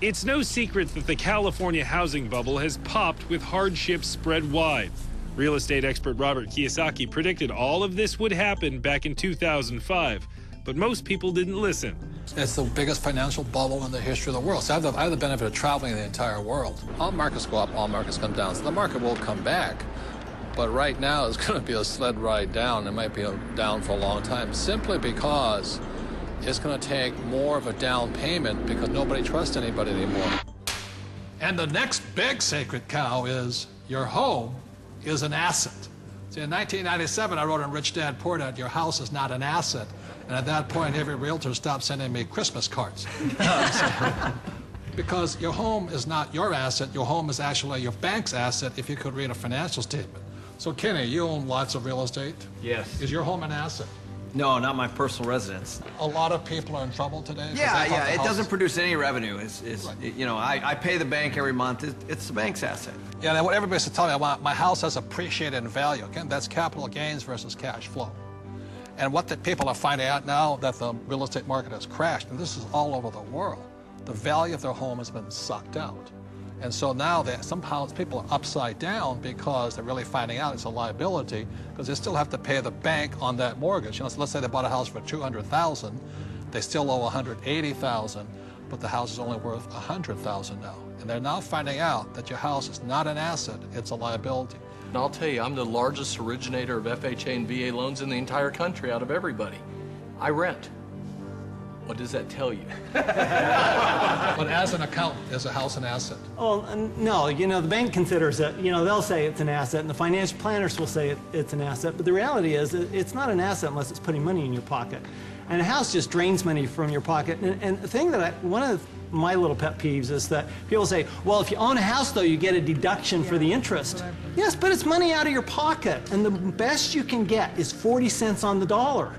It's no secret that the California housing bubble has popped with hardships spread wide. Real estate expert Robert Kiyosaki predicted all of this would happen back in 2005, but most people didn't listen. It's the biggest financial bubble in the history of the world. So I have the benefit of traveling the entire world. All markets go up, all markets come down. So the market will come back. But right now, it's going to be a sled ride down. It might be down for a long time, simply because it's going to take more of a down payment because nobody trusts anybody anymore. And the next big sacred cow is your home is an asset. See, in 1997, I wrote in Rich Dad Poor Dad, your house is not an asset. And at that point, every realtor stopped sending me Christmas cards. Because your home is not your asset. Your home is actually your bank's asset if you could read a financial statement. So, Kenny, you own lots of real estate. Yes. Is your home an asset? No, not my personal residence. A lot of people are in trouble today. Yeah. It doesn't produce any revenue. Right. You know, I pay the bank every month. It's the bank's asset. Yeah, and what everybody's to tell me, my house has appreciated in value. Again, that's capital gains versus cash flow. And what the people are finding out now that the real estate market has crashed, and this is all over the world, the value of their home has been sucked out. And so now somehow people are upside down because they're really finding out it's a liability because they still have to pay the bank on that mortgage. You know, so let's say they bought a house for $200,000, they still owe $180,000, but the house is only worth $100,000 now. And they're now finding out that your house is not an asset, it's a liability. And I'll tell you, I'm the largest originator of FHA and VA loans in the entire country out of everybody. I rent. What does that tell you? But as an accountant, is a house an asset? Oh, no, you know, the bank considers it, you know, they'll say it's an asset, and the financial planners will say it's an asset, but the reality is it's not an asset unless it's putting money in your pocket. And a house just drains money from your pocket. And the thing that one of my little pet peeves is that people say, well, if you own a house, though, you get a deduction for the interest. Yes, but it's money out of your pocket, and the best you can get is 40 cents on the dollar.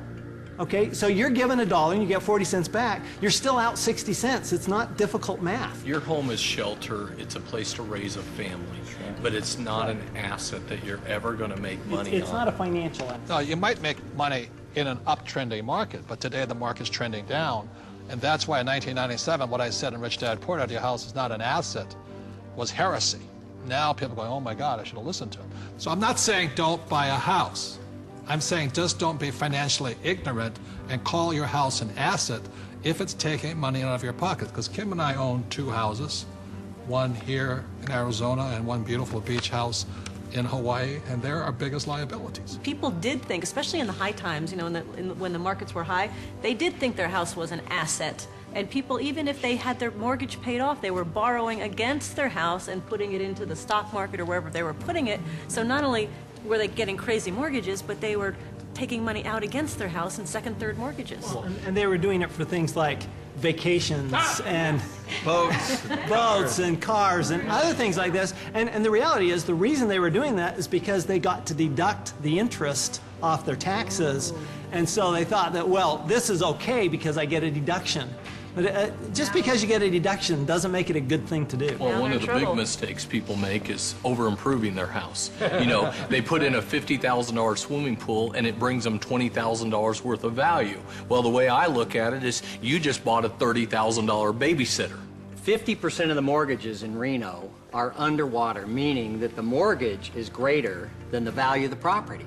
Okay, so you're given $1 and you get 40 cents back. You're still out 60 cents. It's not difficult math. Your home is shelter. It's a place to raise a family, but it's not an asset that you're ever going to make money on. It's not a financial asset. No, you might make money in an uptrending market, but today the market's trending down. And that's why in 1997, what I said in Rich Dad Poor Dad, your house is not an asset, was heresy. Now people are going, oh my God, I should have listened to him. So I'm not saying don't buy a house. I'm saying just don't be financially ignorant and call your house an asset if it's taking money out of your pocket. Because Kim and I own 2 houses, one here in Arizona and one beautiful beach house in Hawaii, and they're our biggest liabilities. People did think, especially in the high times, you know, when the markets were high, they did think their house was an asset. And people, even if they had their mortgage paid off, they were borrowing against their house and putting it into the stock market or wherever they were putting it. So not only were they getting crazy mortgages, but they were taking money out against their house in second, third mortgages. Well, and they were doing it for things like vacations and boats and cars and other things like this. And the reality is the reason they were doing that is because they got to deduct the interest off their taxes. And so they thought that, well, this is okay because I get a deduction. But just because you get a deduction doesn't make it a good thing to do. Well, one of the big mistakes people make is over-improving their house. You know, they put in a $50,000 swimming pool and it brings them $20,000 worth of value. Well, the way I look at it is you just bought a $30,000 babysitter. 50% of the mortgages in Reno are underwater, meaning that the mortgage is greater than the value of the property.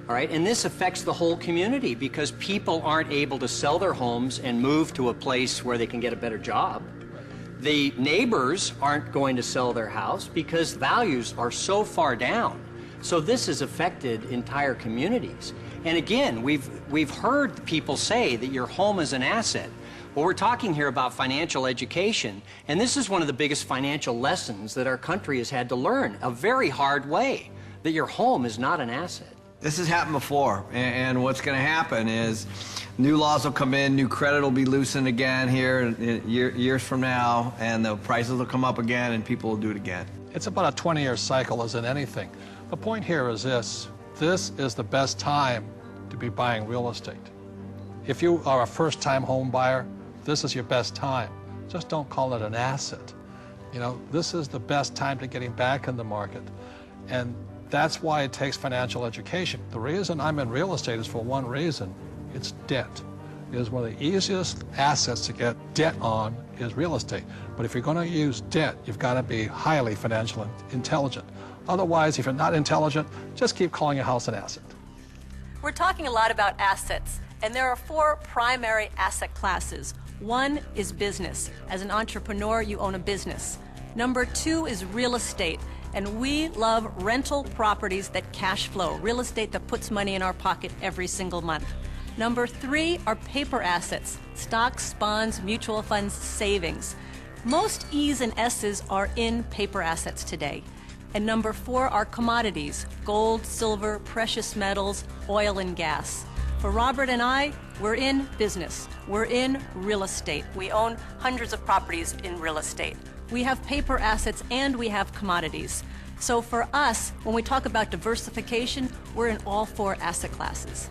All right, and this affects the whole community because people aren't able to sell their homes and move to a place where they can get a better job. The neighbors aren't going to sell their house because values are so far down. So this has affected entire communities. And again, we've heard people say that your home is an asset. Well, we're talking here about financial education, and this is one of the biggest financial lessons that our country has had to learn, a very hard way, that your home is not an asset. This has happened before, and what's going to happen is new laws will come in, new credit will be loosened again here years from now, and the prices will come up again, and people will do it again. It's about a 20-year cycle as in anything. The point here is this is the best time to be buying real estate. If you are a first-time home buyer, this is your best time. Just don't call it an asset. You know, this is the best time to getting back in the market. And that's why it takes financial education. The reason I'm in real estate is for one reason. It's debt. is one of the easiest assets to get debt on is real estate. But if you're going to use debt, you've got to be highly financially intelligent. Otherwise, if you're not intelligent, just keep calling your house an asset. We're talking a lot about assets, and there are 4 primary asset classes. One is business. As an entrepreneur, you own a business. Number 2 is real estate, and we love rental properties that cash flow, real estate that puts money in our pocket every single month. Number 3 are paper assets, stocks, bonds, mutual funds, savings. Most E's and S's are in paper assets today. And number 4 are commodities, gold, silver, precious metals, oil and gas. For Robert and I, we're in business. We're in real estate. We own hundreds of properties in real estate. We have paper assets and we have commodities. So for us, when we talk about diversification, we're in all 4 asset classes.